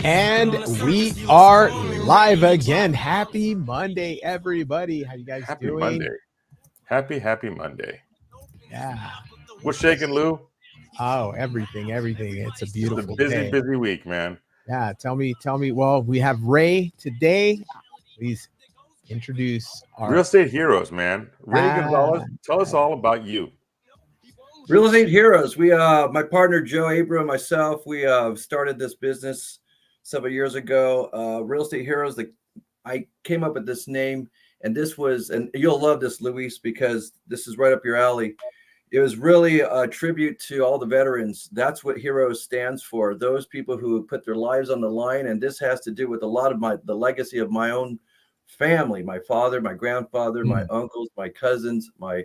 And we are live again. Happy Monday, everybody. How you guys Happy doing? Monday. Happy Monday. Yeah. What's shaking, Lou? Oh, everything. It's a It's a beautiful busy, day. busy week, man. Yeah. Tell me. Well, we have Ray today. Please introduce our Real estate heroes, man. Ray Gonzales, tell us all about you. Real estate heroes. We, my partner Joe Abram, myself, we started this business several years ago. Real estate heroes. I came up with this name, and you'll love this, Luis, because this is right up your alley. It was really a tribute to all the veterans. That's what Heroes stands for. Those people who put their lives on the line, and this has to do with a lot of the legacy of my own family, my father, my grandfather, my uncles, my cousins, my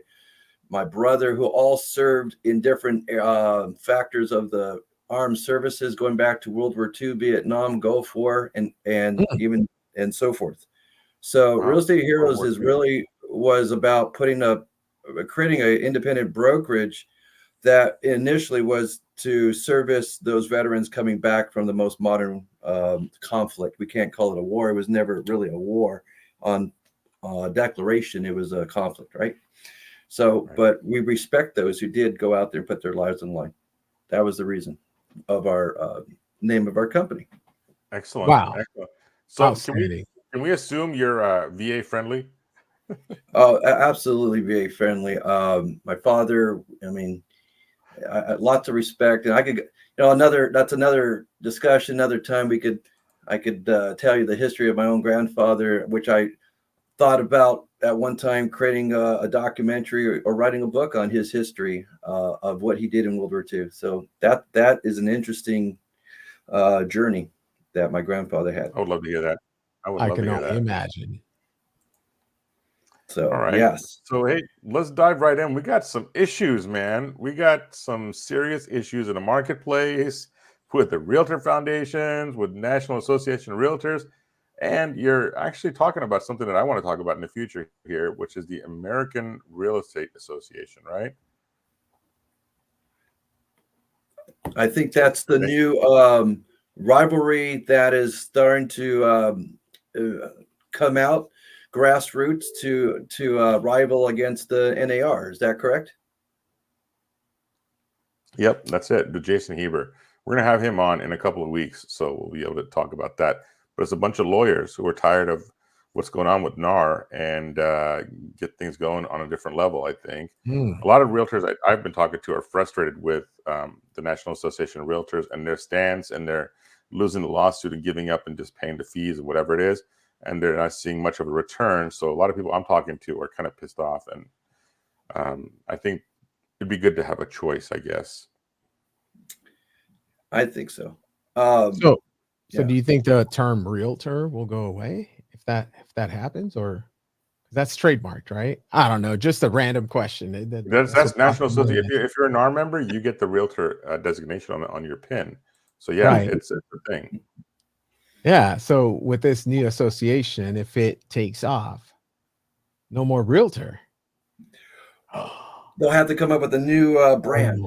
brother, who all served in different factors of the armed services, going back to World War II, Vietnam, Gulf War, and even and so forth. So Real Estate Heroes was about creating an independent brokerage that initially was to service those veterans coming back from the most modern conflict. We can't call it a war. It was never really a war on declaration. It was a conflict, right? So, but we respect those who did go out there and put their lives on the line. That was the reason of our name of our company. Excellent. Wow. Excellent. So can we assume you're VA friendly? Oh, absolutely VA friendly. My father, I mean, lots of respect, and I could, that's another discussion, another time I could tell you the history of my own grandfather, which I thought about at one time creating a documentary or writing a book on his history of what he did in World War II. So that is an interesting journey that my grandfather had. I would love to hear that. I can only imagine. So, all right. Yes. So, hey, let's dive right in. We got some issues, man. We got some serious issues in the marketplace with the Realtor Foundations, with National Association of Realtors. And you're actually talking about something that I want to talk about in the future here, which is the American Real Estate Association, right? I think that's the new rivalry that is starting to come out, grassroots to rival against the NAR. Is that correct? Yep, that's it. The Jason Heber. We're going to have him on in a couple of weeks, so we'll be able to talk about that. But it's a bunch of lawyers who are tired of what's going on with NAR and get things going on a different level, I think. A lot of realtors I've been talking to are frustrated with the National Association of Realtors and their stance, and they're losing the lawsuit and giving up and just paying the fees and whatever it is, and they're not seeing much of a return. So a lot of people I'm talking to are kind of pissed off, and I think it'd be good to have a choice, I guess. I think so. So do you think the term realtor will go away if that happens, or that's trademarked, right? I don't know. Just a random question. That's National Association. If you're a NAR member, you get the realtor designation on your PIN. So yeah, Right. it's a thing. Yeah. So with this new association, if it takes off, no more realtor. They'll have to come up with a new brand,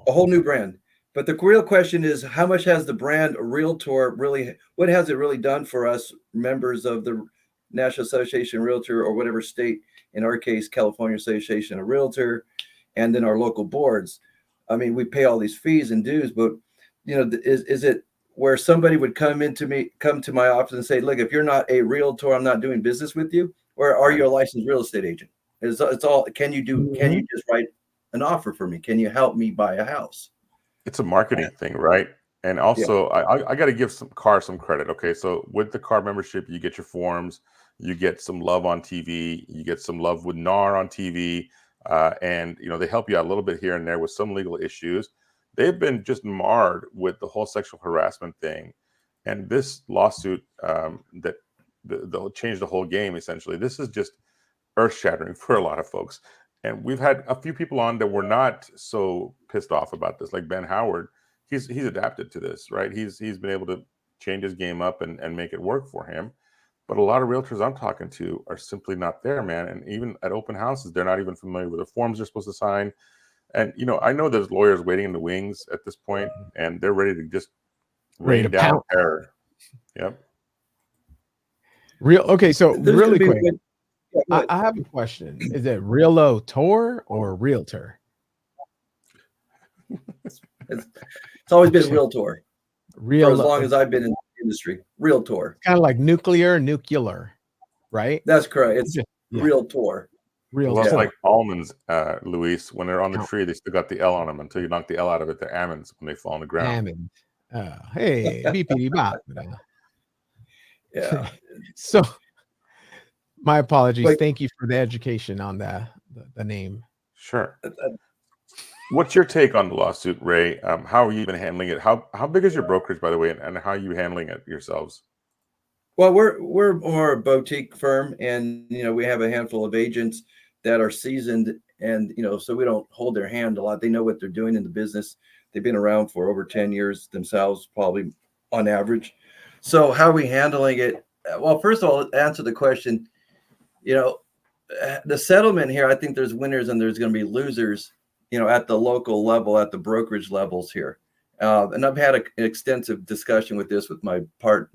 a whole new brand. But the real question is, how much has the brand Realtor what has it really done for us members of the National Association of Realtor, or whatever state, in our case, California Association of Realtor, and then our local boards? I mean, we pay all these fees and dues, but is it where somebody would come to my office and say, look, if you're not a realtor, I'm not doing business with you? Or are you a licensed real estate agent? It's all, can you just write an offer for me? Can you help me buy a house? It's a marketing thing, right? And also, I got to give some credit. Okay, so with the car membership, you get your forms, you get some love on TV, you get some love with NAR on TV, and they help you out a little bit here and there with some legal issues. They've been just marred with the whole sexual harassment thing, and this lawsuit that they'll change the whole game. Essentially, this is just earth-shattering for a lot of folks. And we've had a few people on that were not so pissed off about this, like Ben Howard. He's adapted to this, right? He's been able to change his game up and make it work for him. But a lot of realtors I'm talking to are simply not there, man. And even at open houses, they're not even familiar with the forms they're supposed to sign. And I know there's lawyers waiting in the wings at this point, and they're ready to just Rain down terror. Yep. Okay, so really quick, yeah, I have a question. Is it Realtor or Realtor? It's always been Realtor for as long as I've been in the industry. Realtor. Kind of like nuclear, right? That's correct. It's Realtor. Well, it's like almonds, Luis. When they're on the tree, they still got the L on them. Until you knock the L out of it, they're almonds when they fall on the ground. Almond. Hey, BPD bop. Yeah. So, my apologies. Thank you for the education on the name. Sure. What's your take on the lawsuit, Ray? How are you even handling it? How big is your brokerage, by the way, and how are you handling it yourselves? Well, we're more a boutique firm, and we have a handful of agents that are seasoned, and so we don't hold their hand a lot. They know what they're doing in the business. They've been around for over 10 years themselves, probably on average. So how are we handling it? Well, first of all, answer the question. The settlement here, I think there's winners and there's going to be losers, at the local level, at the brokerage levels here. And I've had an extensive discussion with my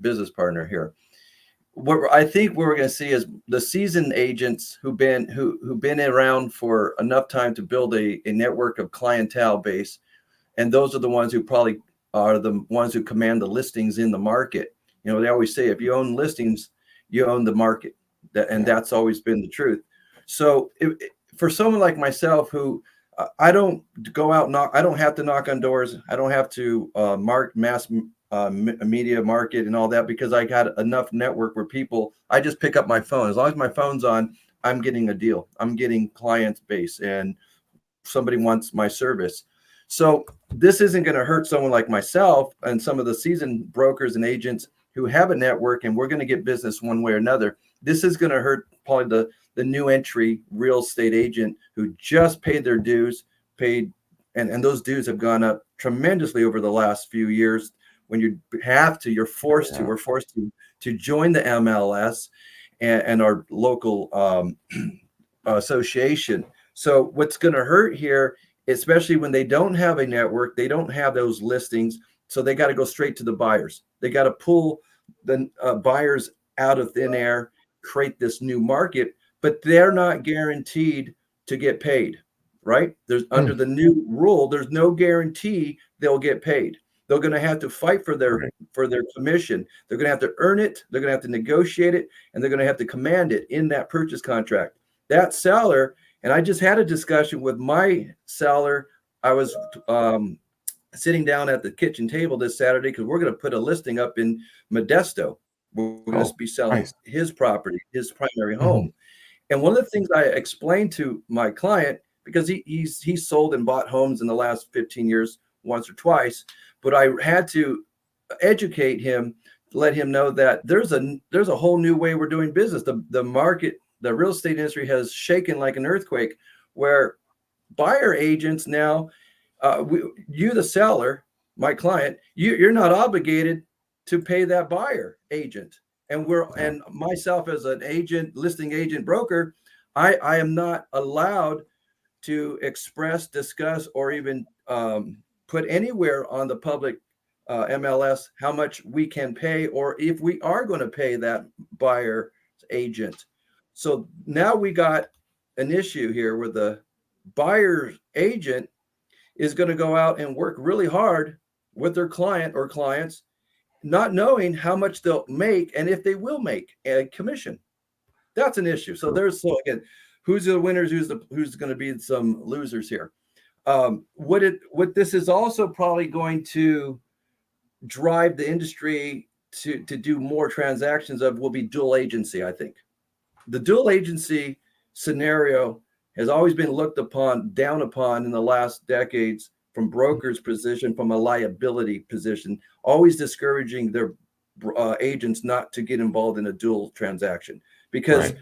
business partner here. What I think we're going to see is the seasoned agents who've been around for enough time to build a network of clientele base, and those are the ones who probably are the ones who command the listings in the market. They always say if you own listings, you own the market, and that's always been the truth. So for someone like myself who I don't go out I don't have to knock on doors. I don't have to mass media market and all that, because I got enough network where I just pick up my phone. As long as my phone's on, I'm getting a deal. I'm getting client base, and somebody wants my service. So this isn't going to hurt someone like myself and some of the seasoned brokers and agents who have a network, and we're going to get business one way or another. This is going to hurt probably the new entry real estate agent who just paid their dues, and those dues have gone up tremendously over the last few years. When we're forced to join the MLS and our local association. So what's going to hurt here, especially when they don't have a network, they don't have those listings, so they got to go straight to the buyers. They got to pull the buyers out of thin air, create this new market, but they're not guaranteed to get paid, right? There's under the new rule, there's no guarantee they'll get paid. They're going to have to fight for their commission. They're going to have to earn it. They're going to have to negotiate it, and they're going to have to command it in that purchase contract. That seller, and I just had a discussion with my seller. I was sitting down at the kitchen table this Saturday because we're going to put a listing up in Modesto. We're going to be selling his property, his primary home. And one of the things I explained to my client, because he's sold and bought homes in the last 15 years once or twice, but I had to educate him, let him know that there's a whole new way we're doing business. The market, the real estate industry has shaken like an earthquake, where buyer agents now, you the seller, my client, you're not obligated to pay that buyer agent. And myself as an agent, listing agent, broker, I am not allowed to express, discuss, or even put anywhere on the public MLS how much we can pay, or if we are going to pay that buyer agent. So now we got an issue here where the buyer agent is going to go out and work really hard with their client or clients, not knowing how much they'll make and if they will make a commission. That's an issue. So again, who's the winners? Who's going to be some losers here? What this is also probably going to drive the industry to do more transactions will be dual agency. I think the dual agency scenario has always been looked down upon in the last decades from brokers' position, from a liability position, always discouraging their agents not to get involved in a dual transaction because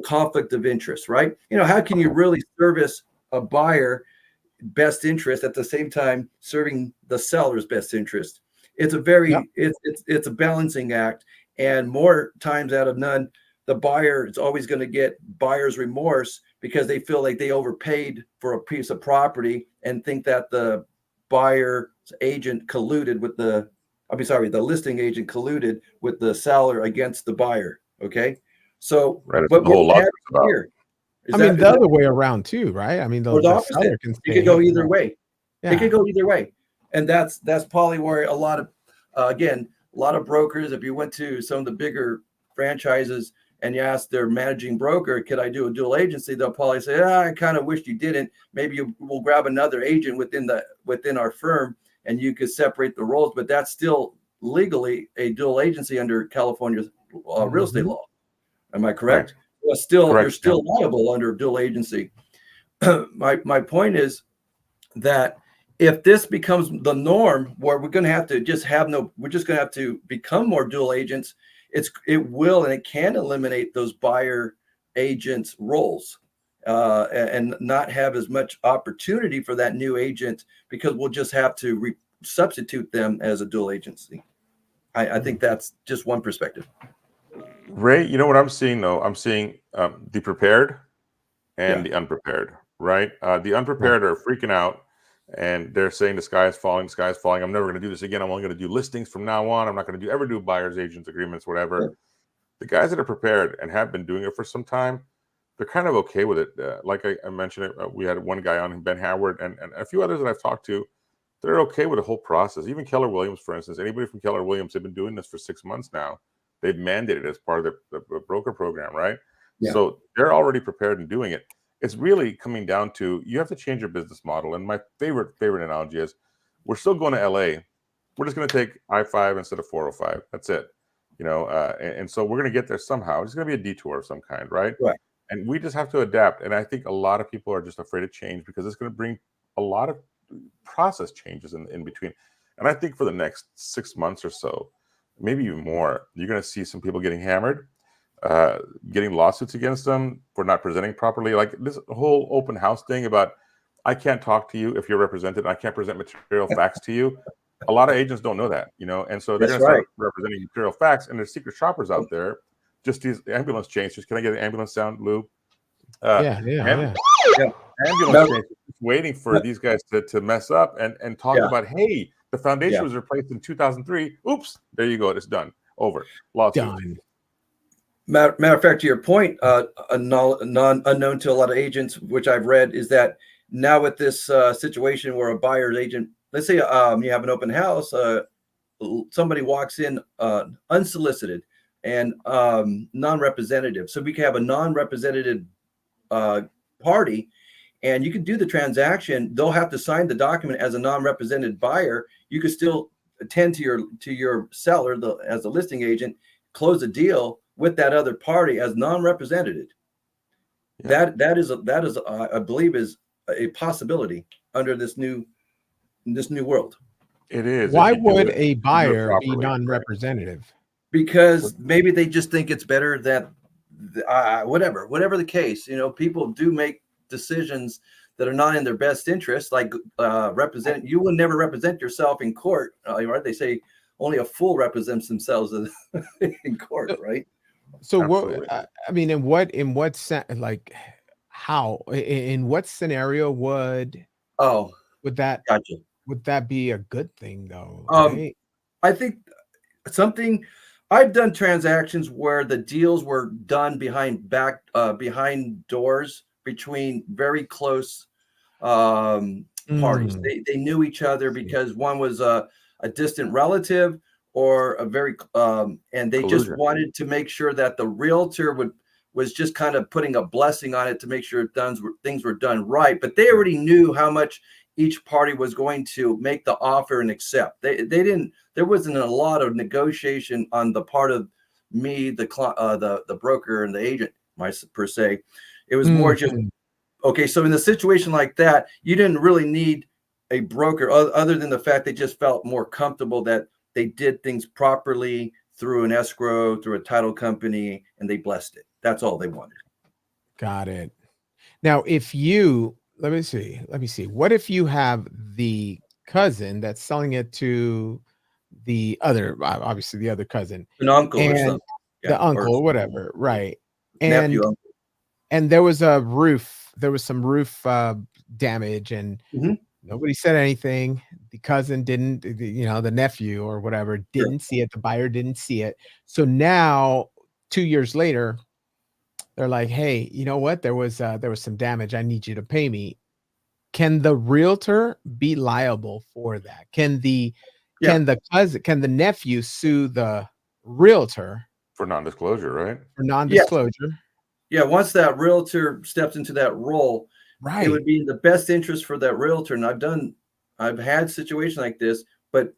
conflict of interest, right? How can you really service a buyer best interest at the same time serving the seller's best interest? It's a it's a balancing act, and more times out of none, the buyer is always going to get buyer's remorse because they feel like they overpaid for a piece of property and think that the buyer's agent colluded with the I'll be sorry, the listing agent colluded with the seller against the buyer. Okay. So, Right. It's but the whole what lawsuit's happened about. here? I mean, the other way around too, right? I mean, Or the the opposite. seller can It say, could go hey, either way. yeah. It could go either way. And that's probably where a lot of, again, a lot of brokers, if you went to some of the bigger franchises and you ask their managing broker, could I do a dual agency? They'll probably say, I kind of wish you didn't. Maybe we'll grab another agent within our firm and you could separate the roles, but that's still legally a dual agency under California's real estate law. Am I correct? Well, you're still liable under dual agency. My point is that if this becomes the norm, where we're going to have to we're just going to have to become more dual agents, it will and it can eliminate those buyer agents roles and not have as much opportunity for that new agent, because we'll just have to substitute them as a dual agency. I think that's just one perspective. Ray, you know what I'm seeing though? I'm seeing the prepared and the unprepared, right? The unprepared are freaking out and they're saying the sky is falling, the sky is falling. I'm never going to do this again. I'm only going to do listings from now on. I'm not going to ever do buyer's agents agreements, whatever. Yeah. The guys that are prepared and have been doing it for some time, they're kind of okay with it. Like I mentioned, we had one guy on, Ben Howard, and a few others that I've talked to. They're okay with the whole process. Even Keller Williams, for instance, anybody from Keller Williams, they've been doing this for 6 months now. They've mandated it as part of the broker program, right? Yeah. So they're already prepared and doing it. It's really coming down to, you have to change your business model. And my favorite analogy is, we're still going to LA. We're just going to take I-5 instead of 405. That's it. You know, and so we're going to get there somehow. It's going to be a detour of some kind, right? Right. And we just have to adapt. And I think a lot of people are just afraid of change because it's going to bring a lot of process changes in between. And I think for the next 6 months or so, maybe even more, you're going to see some people getting hammered, getting lawsuits against them for not presenting properly. Like this whole open house thing about, I can't talk to you if you're represented. I can't present material facts to you. A lot of agents don't know that, you know, and so they're going to start representing material facts, and there's secret shoppers out there. Just these ambulance chases. Can I get an ambulance sound, Lou? Ambulance chases, waiting for these guys to mess up and talk about, hey, the foundation was replaced in 2003. Oops, there you go. It's done. Over. Lawsuit. Done. Matter of fact, to your point, unknown to a lot of agents, which I've read, is that now with this situation where a buyer's agent, let's say you have an open house, somebody walks in unsolicited and non-representative. So we can have a non-representative party, and you can do the transaction. They'll have to sign the document as a non-represented buyer. You could still attend to your seller as a listing agent, close a deal with that other party as non-represented. Yeah. That is I believe is a possibility under this new world. It is. Why would a buyer be non-representative? Right? Because maybe they just think it's better that whatever the case, you know, people do make decisions that are not in their best interest. Like you will never represent yourself in court, right? They say only a fool represents themselves in court, right? So what? I mean, in what like how in what scenario would that would that be a good thing though? Right? I think I've done transactions where the deals were done behind doors between very close parties. They knew each other because one was a distant relative or a very and they just wanted to make sure that the realtor was just kind of putting a blessing on it to make sure things were done right. But they already knew how much each party was going to make the offer and accept. There wasn't a lot of negotiation on the part of me, the broker and the agent, per se. It was more just, okay, so in a situation like that, you didn't really need a broker other than the fact they just felt more comfortable that they did things properly through an escrow, through a title company, and they blessed it. That's all they wanted. Got it. Now, if you, let me see. What if you have the cousin that's selling it to the other, obviously the other cousin, an uncle and or something, the uncle or whatever, right? And nephew, and there was some roof damage, and Nobody said anything. The cousin didn't, the nephew or whatever didn't see it. The buyer didn't see it. So now 2 years later, they're like, "Hey, you know what? There was some damage. I need you to pay me." Can the realtor be liable for that? Can the nephew sue the realtor for non-disclosure, right? for non-disclosure? Yeah, once that realtor steps into that role, it would Right. be in the best interest for that realtor. And I've had situations like this, but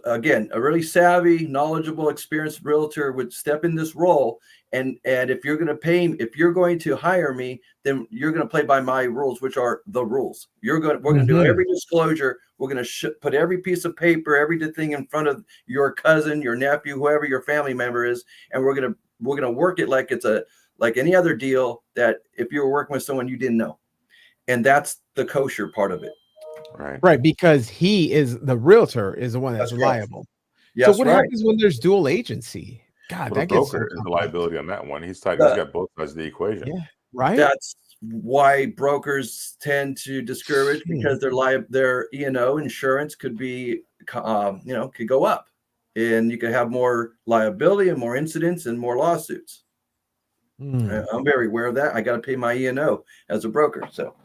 again, a really savvy, knowledgeable, experienced realtor would step in this role. And if you're going to pay, if you're going to hire me, then you're going to play by my rules, which are the rules. We're going to do every disclosure. We're going to put every piece of paper, everything in front of your cousin, your nephew, whoever your family member is, and we're going to work it like it's like any other deal, that if you were working with someone you didn't know. And that's the kosher part of it. Right, because the realtor is the one that's liable. Yes, so what happens when there's dual agency? God, Well, that the gets broker is the liability on that one. He's got both sides of the equation. Yeah, right. That's why brokers tend to discourage, because their E&O insurance could be, could go up, and you could have more liability and more incidents and more lawsuits. I'm very aware of that. I got to pay my E&O as a broker. So,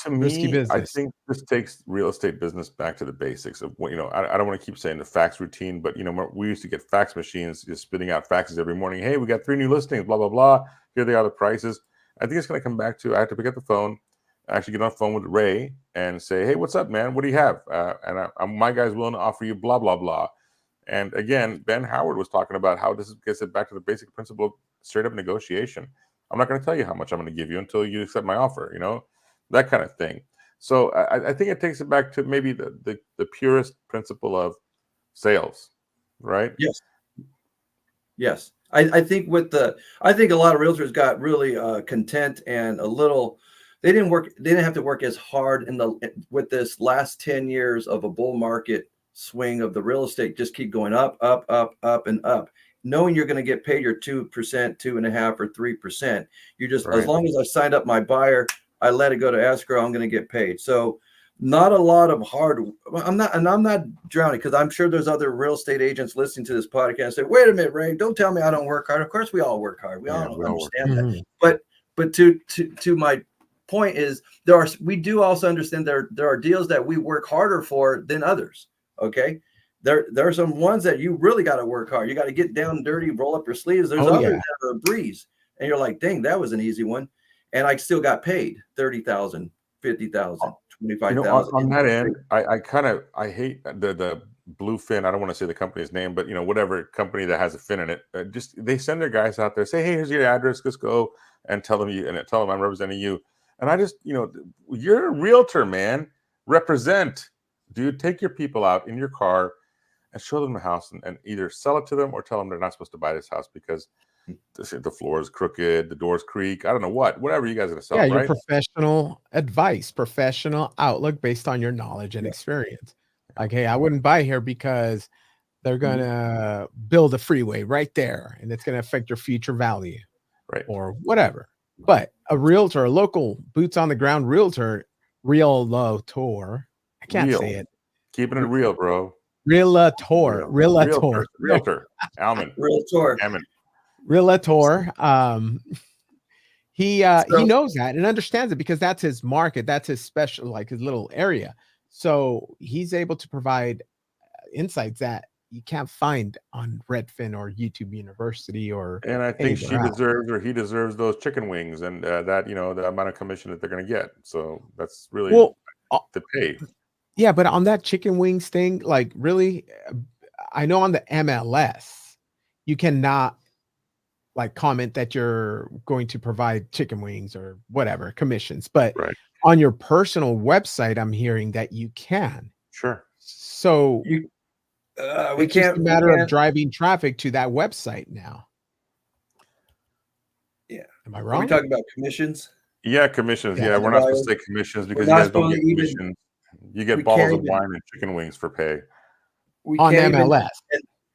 to me, I think this takes real estate business back to the basics of what, I don't want to keep saying the fax routine, but we used to get fax machines just spitting out faxes every morning. Hey, we got 3 new listings, blah, blah, blah. Here they are, the prices. I think it's going to come back to, I have to pick up the phone, actually get on the phone with Ray and say, hey, what's up, man? What do you have? And my guy's willing to offer you blah, blah, blah. And again, Ben Howard was talking about how this gets it back to the basic principle of straight up negotiation. I'm not going to tell you how much I'm going to give you until you accept my offer, that kind of thing. So I think it takes it back to maybe the purest principle of sales, right? Yes. I think I think a lot of realtors got really content and they didn't have to work as hard with this last 10 years of a bull market swing of the real estate, just keep going up, up, up, up, and up, knowing you're going to get paid your 2%, 2.5%, or 3%. You just, as long as I signed up my buyer, I let it go to escrow, I'm going to get paid. So not a lot of I'm not drowning, because I'm sure there's other real estate agents listening to this podcast and say, wait a minute, Ray, don't tell me I don't work hard. Of course we all work hard. We all understand that. But to my point is, we do also understand there are deals that we work harder for than others. Okay. There are some ones that you really got to work hard. You got to get down dirty, roll up your sleeves. There's others that are a breeze, and you're like, dang, that was an easy one. And I still got paid $30,000, $50,000, $25,000. On that end, I hate the Bluefin. I don't want to say the company's name, but whatever company that has a fin in it, they send their guys out there, say, hey, here's your address, just go and tell them I'm representing you. And I just, you're a realtor, man. Represent, dude. Take your people out in your car and show them the house, and either sell it to them or tell them they're not supposed to buy this house because the floor is crooked, the doors creak. I don't know whatever you guys are going to sell. Your professional advice, professional outlook based on your knowledge and experience. Like, hey, I wouldn't buy here because they're going to build a freeway right there, and it's going to affect your future value, or whatever. But a realtor, a local boots on the ground realtor, I can't say it. Keeping it real, bro. Realtor. Almond. Realtor. He knows that and understands it, because that's his market. That's his special, like his little area. So he's able to provide insights that you can't find on Redfin or YouTube University and I think he deserves those chicken wings and that the amount of commission that they're going to get. So that's really the pay. Yeah, but on that chicken wings thing, like, really, I know on the MLS you cannot like comment that you're going to provide chicken wings or whatever commissions, but on your personal website, I'm hearing that you can. Sure. So it's just a matter of driving traffic to that website now. Yeah. Am I wrong? Are we talking about commissions? Yeah, commissions. Yeah, we're not supposed to say commissions because you guys don't get commissions. You get bottles of wine and chicken wings for pay. On MLS.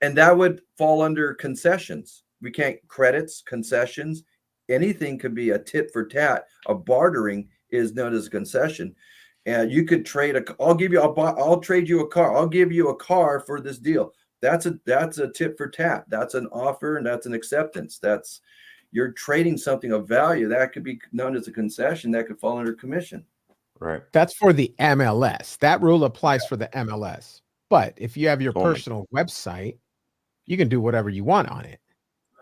And that would fall under concessions. We can't credits, concessions. Anything could be a tit for tat, a bartering is known as a concession. And you could trade I'll trade you a car. I'll give you a car for this deal. That's a tit for tat. That's an offer, and that's an acceptance. You're trading something of value that could be known as a concession that could fall under commission. Right. That's for the MLS. That rule applies for the MLS. But if you have your personal website, you can do whatever you want on it.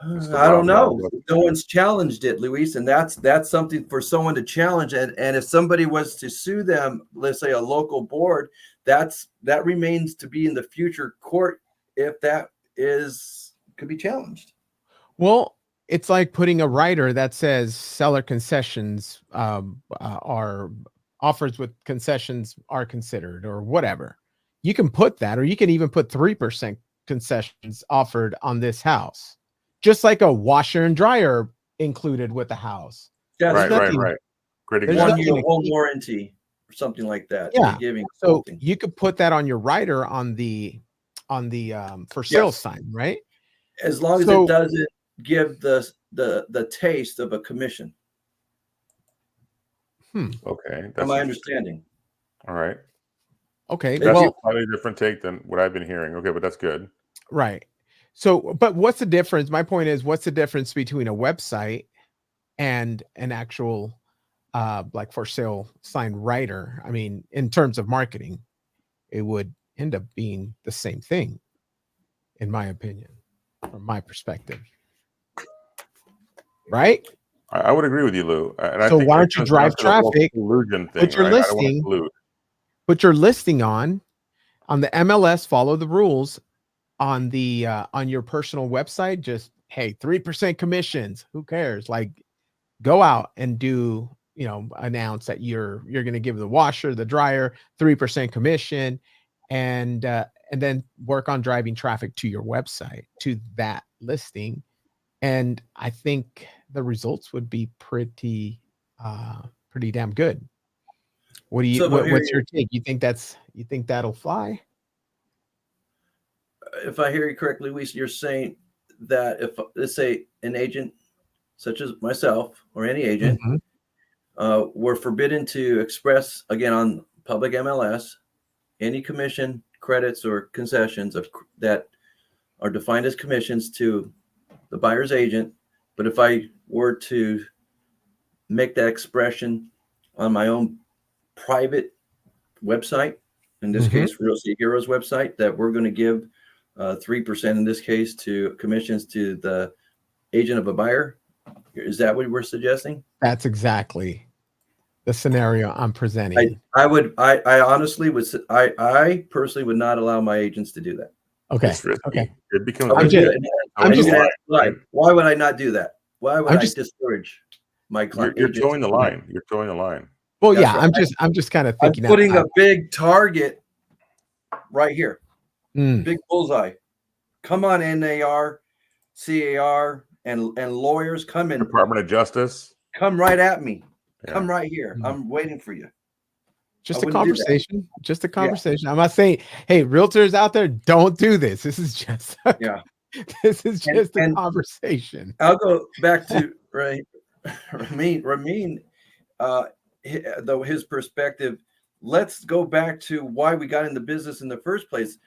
I don't know. No one's challenged it, Luis, and that's something for someone to challenge. And if somebody was to sue them, let's say a local board, that remains to be in the future court if that could be challenged. Well, it's like putting a rider that says seller concessions are offers with concessions are considered or whatever. You can put that, or you can even put 3% concessions offered on this house. Just like a washer and dryer included with the house. Yeah, right. Great example. 1 year home warranty or something like that. Yeah. So you could put that on your rider on the for sale sign, right? As long as it doesn't give the taste of a commission. Okay. That's my understanding. All right. Okay. That's a slightly different take than what I've been hearing. Okay, but that's good. Right. So, but what's the difference? My point is, what's the difference between a website and an actual like for sale sign writer? I mean, in terms of marketing, it would end up being the same thing, in my opinion, from my perspective. Right? I would agree with you, Lou. And so why don't you drive traffic? Illusion thing, put your listing. Put your listing on the MLS. Follow the rules. On the on your personal website, just hey, 3% commissions. Who cares? Like, go out and do, announce that you're going to give the washer, the dryer 3% commission, and then work on driving traffic to your website, to that listing. And I think the results would be pretty damn good. What do you? What's your take? You think that'll fly? If I hear you correctly, Luis, you're saying that if, let's say, an agent such as myself or any agent were forbidden to express, again, on public MLS, any commission, credits, or concessions that are defined as commissions to the buyer's agent, but if I were to make that expression on my own private website, in this case, Real Estate Heroes website, that we're going to give 3% in this case to commissions to the agent of a buyer. Is that what we're suggesting? That's exactly the scenario I'm presenting. I honestly would. I personally would not allow my agents to do that. Okay. Okay. It becomes. Why would I not do that? Why would I discourage my client? You're towing the line. You're towing the line. Well, yeah. Right. I'm just kind of thinking. I'm putting a big target right here. Big bullseye. Come on, NAR, CAR, and lawyers, come in. Department of Justice. Come right at me. Yeah. Come right here. I'm waiting for you. Just a conversation. Just a conversation. Yeah. I'm not saying, hey, realtors out there, don't do this. This is just this is just a conversation. I'll go back to Ramin, his perspective. Let's go back to why we got in the business in the first place.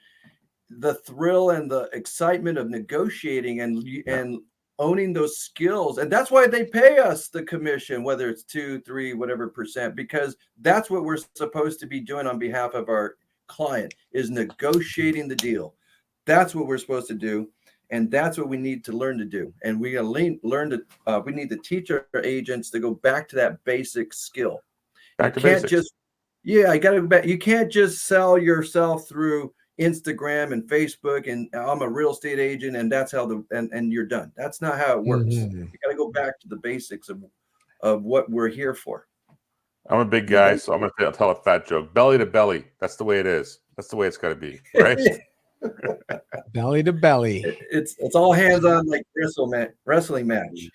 The thrill and the excitement of negotiating and owning those skills. And that's why they pay us the commission, whether it's 2, 3, whatever percent, because that's what we're supposed to be doing on behalf of our client, is negotiating the deal. That's what we're supposed to do. And that's what we need to learn to do. And we we need to teach our agents to go back to that basic skill. Back to basics. I got to go back. You can't just sell yourself through Instagram and Facebook and I'm a real estate agent and that's how and you're done. That's not how it works. You got to go back to the basics of what we're here for. I'm a big guy, so I'm going to tell a fat joke. Belly to belly. That's the way it is. That's the way it's got to be, right? Belly to belly. It's all hands on like wrestling match.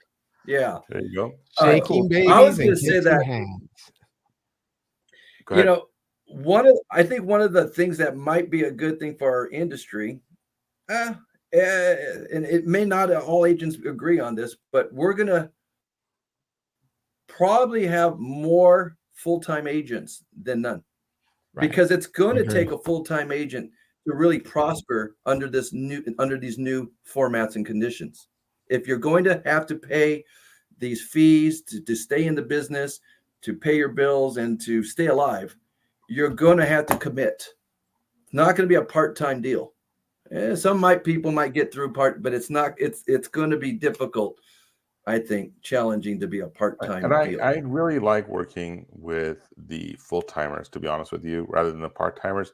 Yeah. There you go. Shaking babies. I was going to say that. I think one of the things that might be a good thing for our industry, and it may not all agents agree on this, but we're going to probably have more full-time agents than none, because it's going to take a full-time agent to really prosper under these new formats and conditions. If you're going to have to pay these fees to stay in the business, to pay your bills, and to stay alive, you're going to have to commit. It's not going to be a part-time deal. People might get through but it's not. It's going to be difficult, I think, challenging to be a part-time deal. I really like working with the full-timers, to be honest with you, rather than the part-timers.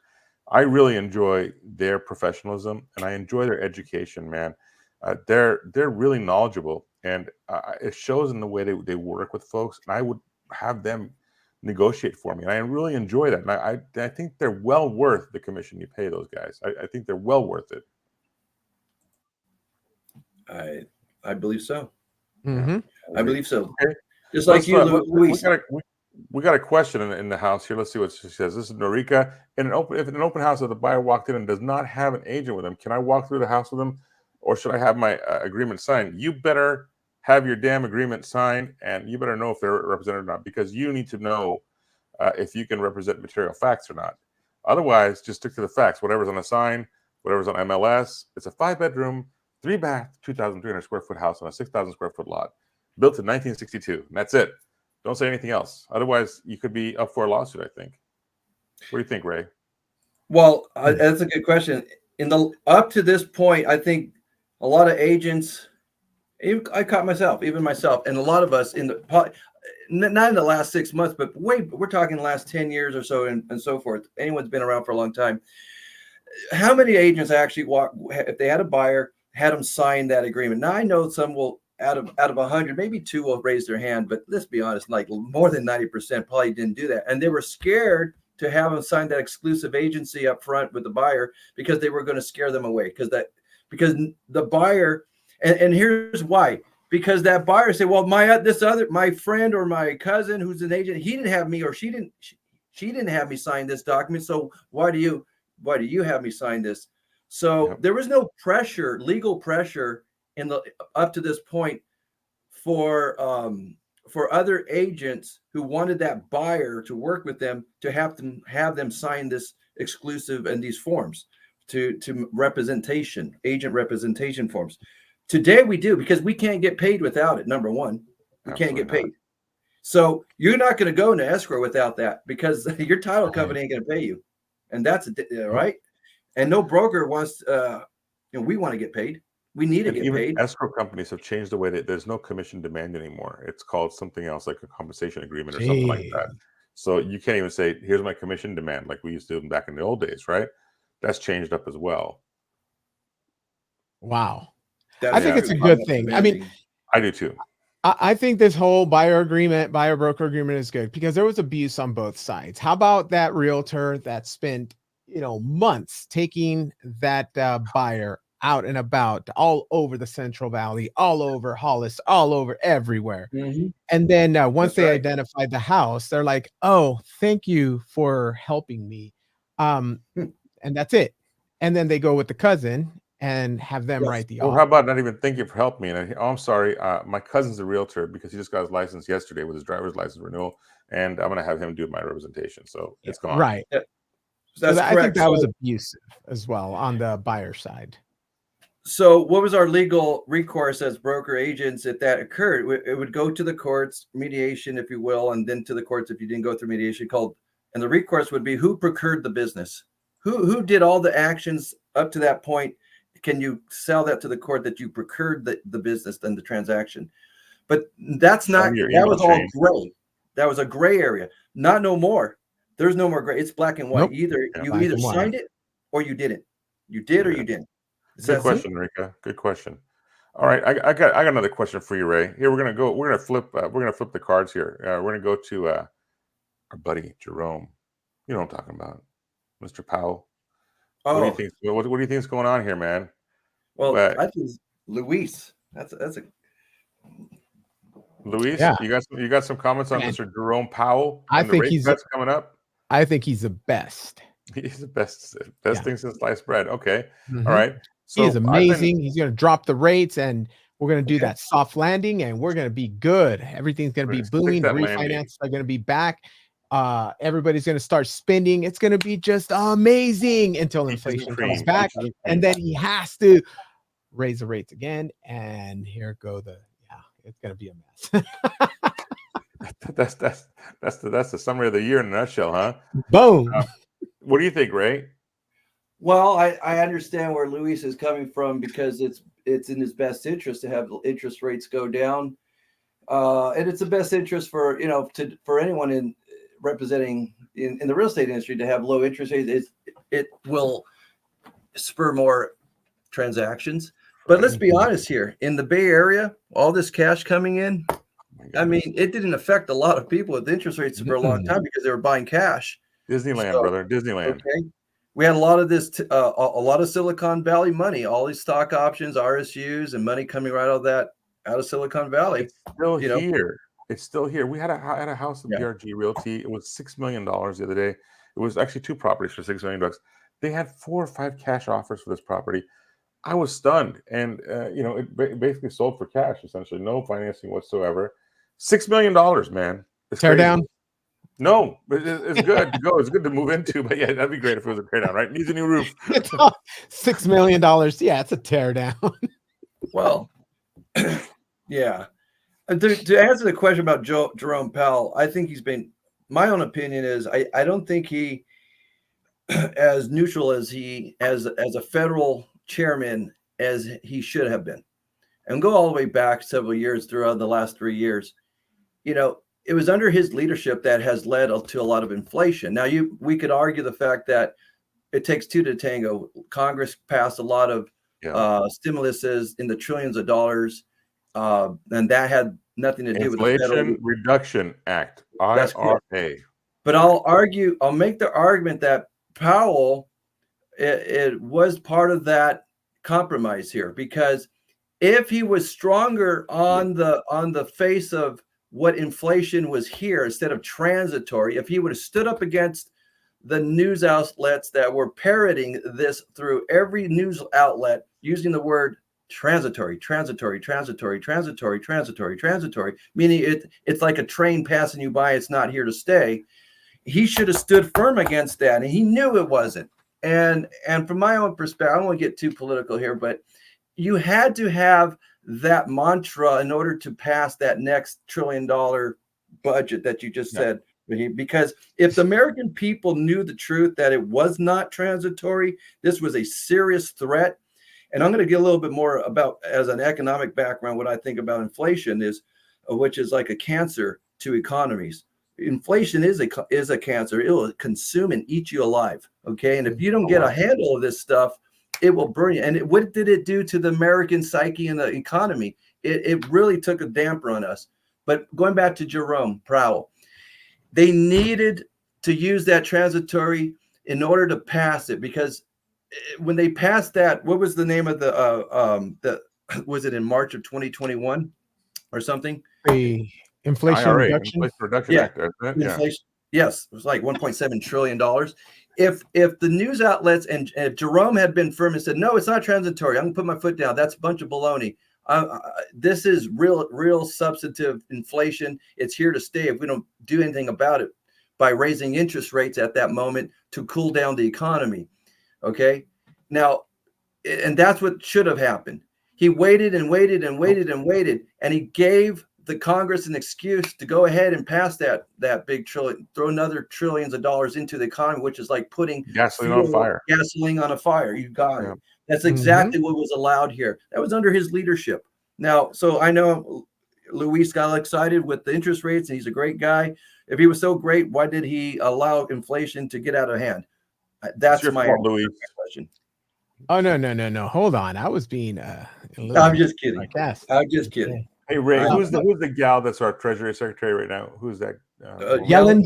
I really enjoy their professionalism, and I enjoy their education, man. They're really knowledgeable, and it shows in the way they work with folks. And I would have them negotiate for me, and I really enjoy that. And I think they're well worth the commission you pay those guys. I think they're well worth it. I believe so. Mm-hmm. I believe so. Okay. Just like you, Luis. We got a question in the house here. Let's see what she says. This is Norika. If an open house, if the buyer walked in and does not have an agent with them, can I walk through the house with them, or should I have my agreement signed? You better have your damn agreement signed, and you better know if they're represented or not, because you need to know if you can represent material facts or not. Otherwise, just stick to the facts. Whatever's on the sign, whatever's on MLS. It's a 5-bedroom, 3-bath, 2,300 square foot house on a 6,000 square foot lot, built in 1962. And that's it. Don't say anything else. Otherwise, you could be up for a lawsuit, I think. What do you think, Ray? Well, that's a good question. Up to this point, I think a lot of agents, I caught myself, and a lot of us not in the last 6 months, but we're talking the last 10 years or so, and so forth. Anyone's been around for a long time. How many agents actually if they had a buyer, had them sign that agreement? Now, I know some will, out of 100, maybe 2 will raise their hand, but let's be honest, like more than 90% probably didn't do that. And they were scared to have them sign that exclusive agency up front with the buyer, because they were going to scare them away. Because the buyer, and here's why, because that buyer said, well, my friend or my cousin who's an agent, he didn't have me, or she didn't have me sign this document. So why do you have me sign this? So there was no pressure, legal pressure, up to this point for other agents who wanted that buyer to work with them to have them sign this exclusive and these forms to agent representation forms. Today we do, because we can't get paid without it. Number one, we can't get paid. So you're not going to go into escrow without that, because your title company ain't going to pay you, and that's right. And no broker wants. We want to get paid. We need to get paid. Escrow companies have changed the way that there's no commission demand anymore. It's called something else, like a compensation agreement or something like that. So you can't even say, here's my commission demand, like we used to do back in the old days, right? That's changed up as well. Wow. I think it's a good thing. I mean, I do too. I think this whole buyer broker agreement is good, because there was abuse on both sides. How about that realtor that spent, months taking that buyer out and about all over the Central Valley, all over Hollis, all over everywhere. Mm-hmm. And then once they identified the house, they're like, oh, thank you for helping me. And that's it. And then they go with the cousin and have them write the offer. Or how about not even thank you for helping me? And I'm sorry, my cousin's a realtor, because he just got his license yesterday with his driver's license renewal, and I'm going to have him do my representation. So it's gone. Right. So I think that was abusive as well on the buyer side. So what was our legal recourse as broker agents if that occurred? It would go to the courts, mediation, if you will, and then to the courts if you didn't go through mediation, and the recourse would be who procured the business, who did all the actions up to that point. Can you sell that to the court that you procured the business and the transaction? But that's not, that was all gray. That was a gray area. Not no more. There's no more gray. It's black and white. Nope. You either signed it or you didn't. You did or you didn't. Good question, Rika. Good question. All right, I got another question for you, Ray. Here we're gonna flip the cards here. We're gonna go to our buddy Jerome. You know what I'm talking about, Mr. Powell. Oh, what do you think? What do you think is going on here, man? Well, I think it's Luis. That's a Luis. Yeah. You got some comments on Mr. Jerome Powell? I think he's coming up. I think he's the best. He's the best thing since sliced bread. Okay, all right. So he's amazing. He's going to drop the rates, and we're going to do that soft landing, and we're going to be good. Everything's going to be booming. The refinances are going to be back. everybody's going to start spending. It's going to be just amazing until inflation comes back. And then he has to raise the rates again. And here go it's going to be a mess. That's the summary of the year in a nutshell, huh? Boom. What do you think, Ray? Well, I understand where Luis is coming from, because it's in his best interest to have interest rates go down, and it's the best interest for for anyone in representing in the real estate industry to have low interest rates. It will spur more transactions. But let's be honest here, in the Bay Area, all this cash coming in, I mean, it didn't affect a lot of people with interest rates for a long time because they were buying cash. Disneyland, brother, Disneyland. Okay. We had a lot of this, a lot of Silicon Valley money, all these stock options, RSUs, and money coming right out of Silicon Valley. It's still here. It's still here. We had a house at BRG Realty. It was $6 million the other day. It was actually 2 properties for $6 million. They had 4 or 5 cash offers for this property. I was stunned, and it basically sold for cash, essentially, no financing whatsoever. $6 million, man. It's tear crazy. down. No, it's good to go. It's good to move into, but yeah, that'd be great if it was a tear down, right? Needs a new roof. $6 million. Yeah, it's a tear down. Well, yeah. To answer the question about Jerome Powell, I think my own opinion is I don't think he, as neutral as a federal chairman as he should have been. And go all the way back several years throughout the last 3 years. It was under his leadership that has led to a lot of inflation. Now, we could argue the fact that it takes 2 to tango. Congress passed a lot of stimuluses in the trillions of dollars, and that had nothing to do with the Inflation Reduction Act, IRA. But I'll make the argument that Powell, it was part of that compromise here, because if he was stronger on the face of what inflation was here instead of transitory, if he would have stood up against the news outlets that were parroting this through every news outlet using the word transitory, meaning it's like a train passing you by, it's not here to stay. He should have stood firm against that, and he knew it wasn't. And from my own perspective, I don't want to get too political here, but you had to have that mantra in order to pass that next $1 trillion budget that you just said, because if the American people knew the truth that it was not transitory, this was a serious threat. And I'm going to get a little bit more about, as an economic background, what I think about inflation is, which is like a cancer to economies. Inflation is a cancer. It will consume and eat you alive. Okay. And if you don't get a handle of this stuff, it will burn you. And what did it do to the American psyche and the economy? It really took a damper on us. But going back to Jerome Powell, they needed to use that transitory in order to pass it, because when they passed that, what was the name of was it in March of 2021 or something? The Inflation IRA, Reduction Act. Inflation. Yes, it was like $1.7 trillion. If the news outlets and if Jerome had been firm and said, no, it's not transitory, I'm going to put my foot down, that's a bunch of baloney. This is real substantive inflation. It's here to stay if we don't do anything about it by raising interest rates at that moment to cool down the economy. Okay. Now, and that's what should have happened. He waited and waited and waited and waited, and he gave the Congress an excuse to go ahead and pass that big trillion, throw another trillions of dollars into the economy, which is like putting gasoline on a fire. You got it. That's exactly what was allowed here. That was under his leadership. Now, so I know Luis got excited with the interest rates, and he's a great guy. If he was so great, why did he allow inflation to get out of hand? That's my question. Oh, no. Hold on. I was being I'm just kidding. I'm just kidding. Hey, Ray, who's the gal that's our Treasury Secretary right now? Who's that? Yellen.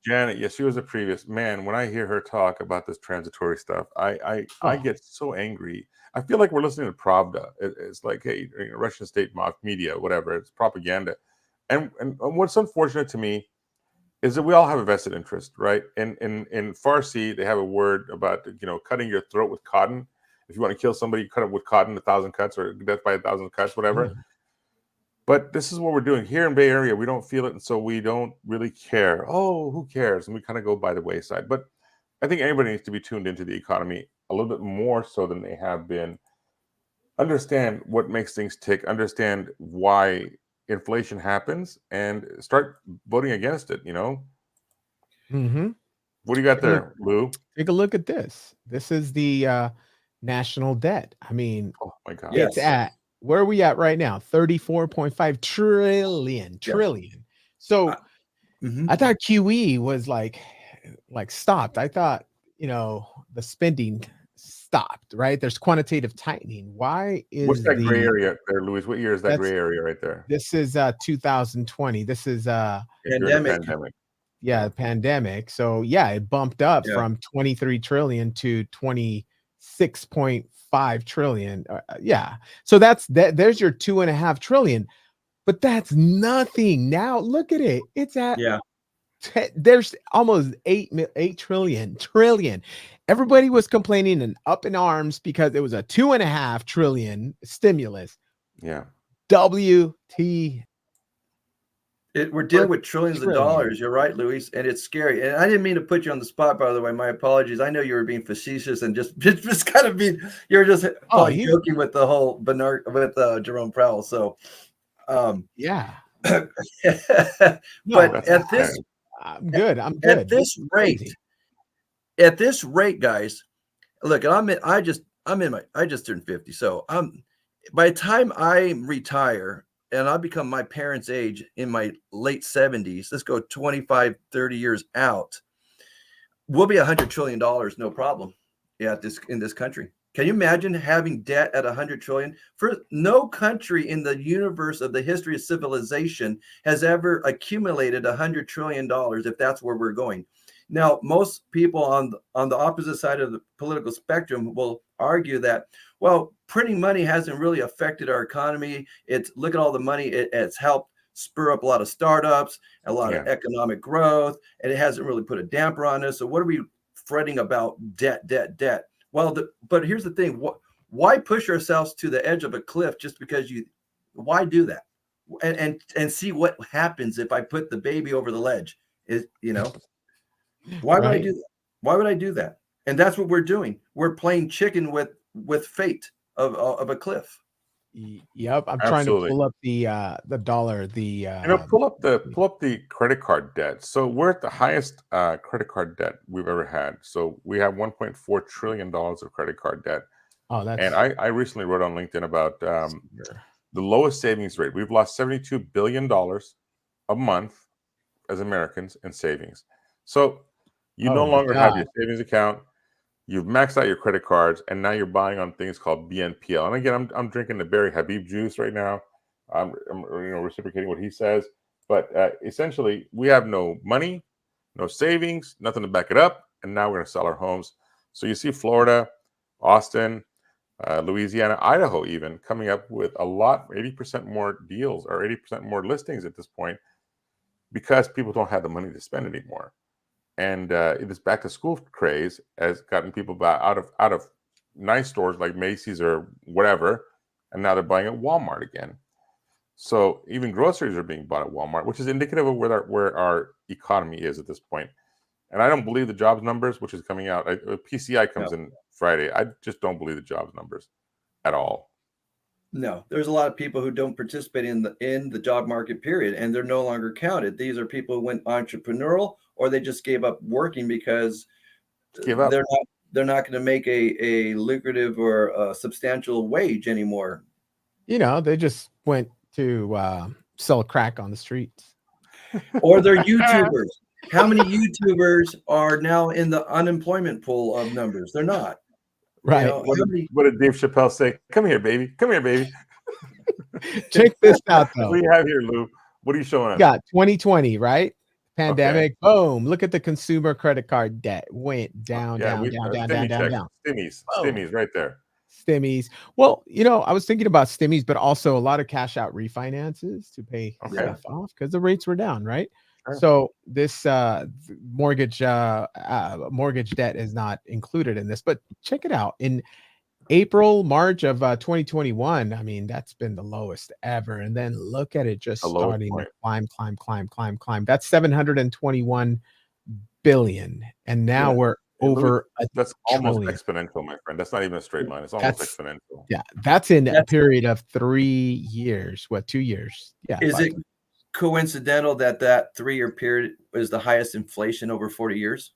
Janet. Yes, she was a previous man. When I hear her talk about this transitory stuff, I get so angry. I feel like we're listening to Pravda. It's like, hey, Russian state mock media, whatever. It's propaganda. And what's unfortunate to me is that we all have a vested interest, right? In Farsi, they have a word about cutting your throat with cotton. If you want to kill somebody, you cut it with cotton, 1,000 cuts, or death by 1,000 cuts, whatever. But this is what we're doing here in Bay Area. We don't feel it, and so we don't really care. Oh, who cares? And we kind of go by the wayside. But I think everybody needs to be tuned into the economy a little bit more so than they have been. Understand what makes things tick. Understand why inflation happens, and start voting against it. Mm-hmm. What do you got there, Lou? Take a look at this. This is the national debt. I mean, Oh my God. it's at, where are we at right now? 34.5 trillion. So I thought QE was like stopped. I thought, the spending stopped, right? There's quantitative tightening. Why is what's that gray area there, Luis? What year is that gray area right there? This is 2020. This is pandemic. Yeah, pandemic. So yeah, it bumped up from 23 trillion to 26.5 trillion. Yeah. So there's your 2.5 trillion, but that's nothing. Now look at it. It's at there's almost 8 trillion. Everybody was complaining and up in arms because it was a 2.5 trillion stimulus. Yeah. WT. We're dealing with trillions of dollars. You're right, Luis, and it's scary. And I didn't mean to put you on the spot, by the way. My apologies. I know you were being facetious and just kind of you're just joking with the whole Bernard with Jerome Powell. So, yeah. But at this, I'm good. At this rate, guys. Look, I just turned 50. So by the time I retire and I become my parents' age in my late 70s, let's go 25, 30 years out, we'll be $100 trillion, no problem. Yeah, in this country. Can you imagine having debt at 100 trillion? For no country in the universe of the history of civilization has ever accumulated $100 trillion, if that's where we're going. Now, most people on the opposite side of the political spectrum will argue that, well, printing money hasn't really affected our economy. Look at all the money it's helped spur up a lot of startups, a lot of economic growth, and it hasn't really put a damper on us. So what are we fretting about debt? Well, but here's the thing. Why push ourselves to the edge of a cliff just because why do that? And see what happens if I put the baby over the ledge? Why would I do that? Why would I do that? And that's what we're doing. We're playing chicken with fate of a cliff. Yep, I'm trying to pull up the dollar. Pull up the credit card debt. So we're at the highest credit card debt we've ever had. So we have $1.4 trillion of credit card debt. Oh, that's. And I recently wrote on LinkedIn about the lowest savings rate. We've lost $72 billion a month as Americans in savings. So you no longer have your savings account. You've maxed out your credit cards, and now you're buying on things called BNPL. And again, I'm drinking the Barry Habib juice right now. I'm reciprocating what he says. But essentially, we have no money, no savings, nothing to back it up, and now we're going to sell our homes. So you see Florida, Austin, Louisiana, Idaho even coming up with 80% more deals or 80% more listings at this point because people don't have the money to spend anymore. And this back to school craze has gotten people out of nice stores like Macy's or whatever, and now they're buying at Walmart again. So even groceries are being bought at Walmart, which is indicative of where our economy is at this point. And I don't believe the jobs numbers, which is coming out. PCI comes in Friday. I just don't believe the jobs numbers at all. No, there's a lot of people who don't participate in the job market period, and they're no longer counted. These are people who went entrepreneurial, or they just gave up working because they're not going to make a lucrative or a substantial wage anymore. They just went to sell crack on the streets. Or they're YouTubers. How many YouTubers are now in the unemployment pool of numbers? They're not. Right. What did Dave Chappelle say? Come here, baby. Come here, baby. Check this out, though. What do you have here, Lou? What are you showing us? Got 2020, right? Pandemic. Okay. Boom. Look at the consumer credit card debt. Went down. Stimmies right there. Stimmies. Well, I was thinking about stimmies, but also a lot of cash out refinances to pay stuff off because the rates were down, right? Sure. So this mortgage debt is not included in this, but check it out. In April, March of 2021. I mean, that's been the lowest ever. And then look at it just The lowest starting to point. climb. That's 721 billion. And now we're Hey, Louis, over a that's almost trillion. exponential, my friend. That's not even a straight line. It's almost exponential. Yeah, that's in a period of 3 years. What, 2 years? Yeah. Is it coincidental that that 3-year period is the highest inflation over 40 years?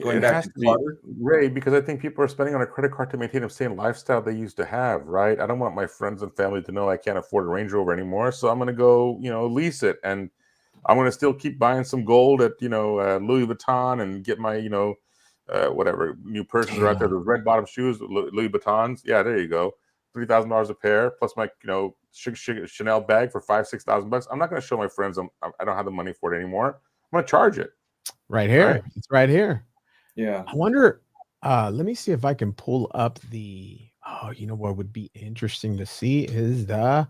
Going back to be, Ray, because I think people are spending on a credit card to maintain the same lifestyle they used to have, right? I don't want my friends and family to know I can't afford a Range Rover anymore, so I'm going to go, lease it, and I'm going to still keep buying some gold at, Louis Vuitton and get my, whatever new purses are out there. Those red bottom shoes, Louis Vuittons. Yeah, there you go. $3,000 a pair, plus my, Chanel bag for $5,000-6,000. I'm not going to show my friends I don't have the money for it anymore. I'm going to charge it. Right here. Right? It's right here. Yeah. I wonder, let me see if I can pull up what would be interesting to see is the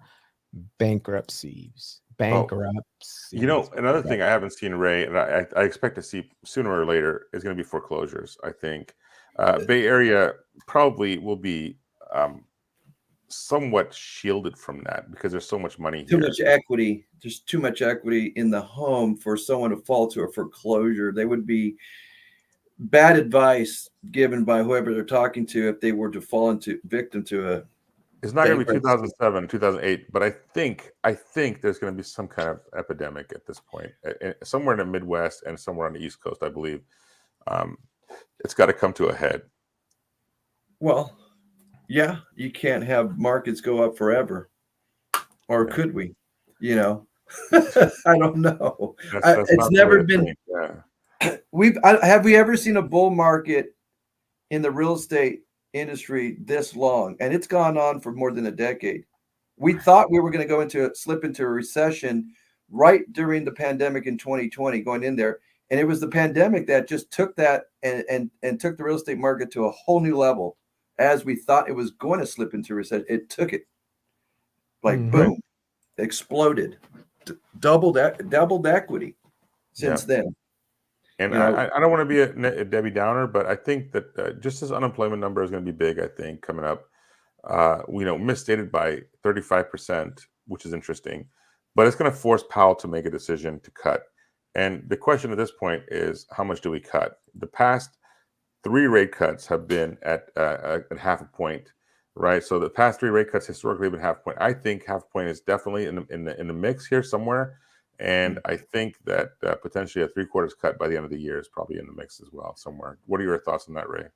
bankruptcies. Another thing I haven't seen, Ray, and I expect to see sooner or later is going to be foreclosures. I think Bay Area probably will be somewhat shielded from that because there's so much money here. Too much equity. There's too much equity in the home for someone to fall to a foreclosure. They would be bad advice given by whoever they're talking to if they were to fall into victim to a. It's not going to be 2007, 2008, but I think there's going to be some kind of epidemic at this point, somewhere in the Midwest and somewhere on the East Coast, I believe. It's got to come to a head. Well, yeah, you can't have markets go up forever, or could we? I don't know. It's never been. Have we ever seen a bull market in the real estate industry this long? And it's gone on for more than a decade. We thought we were going to slip into a recession right during the pandemic in 2020, going in there, and it was the pandemic that just took that and took the real estate market to a whole new level. As we thought it was going to slip into recession, it took it like boom, exploded, doubled equity since then. And I don't want to be a Debbie Downer, but I think that just as unemployment number is going to be big, I think, coming up, misstated by 35%, which is interesting, but it's going to force Powell to make a decision to cut. And the question at this point is, how much do we cut? The past 3 rate cuts have been at half a point, right? So the past 3 rate cuts historically have been half a point. I think half a point is definitely in the mix here somewhere. And I think that potentially a 3/4 cut by the end of the year is probably in the mix as well somewhere. What are your thoughts on that, Ray?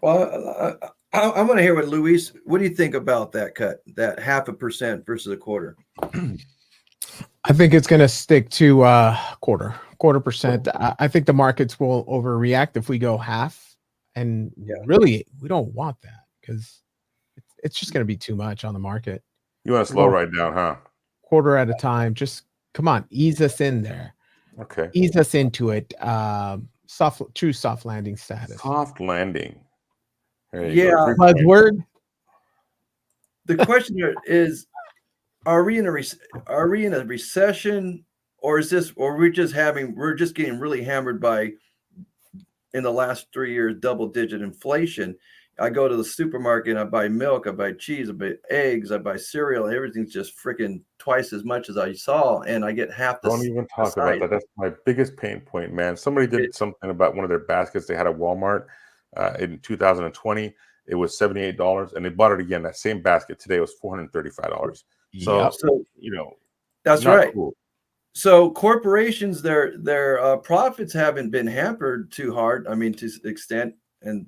Well, I want to hear what Luis. What do you think about that cut? That 0.5% versus 1/4? I think it's going to stick to quarter percent. I think the markets will overreact if we go half, and really we don't want that because it's just going to be too much on the market. You want to slow right down, huh? Quarter at a time. Just come on, ease us in there. Okay. Ease us into it. True soft landing status. Soft landing. Buzzword. The question here is, are we in a recession, or we're just getting really hammered by, in the last 3 years, double-digit inflation? I go to the supermarket and I buy milk, I buy cheese, I buy eggs, I buy cereal, and everything's just freaking twice as much as I saw, and I get half the. Don't even talk about that. That's my biggest pain point, man. Somebody did something about one of their baskets they had at Walmart in 2020. It was $78, and they bought it again. That same basket today was $435. So that's right. Cool. So corporations, their profits haven't been hampered too hard. I mean, to the extent, and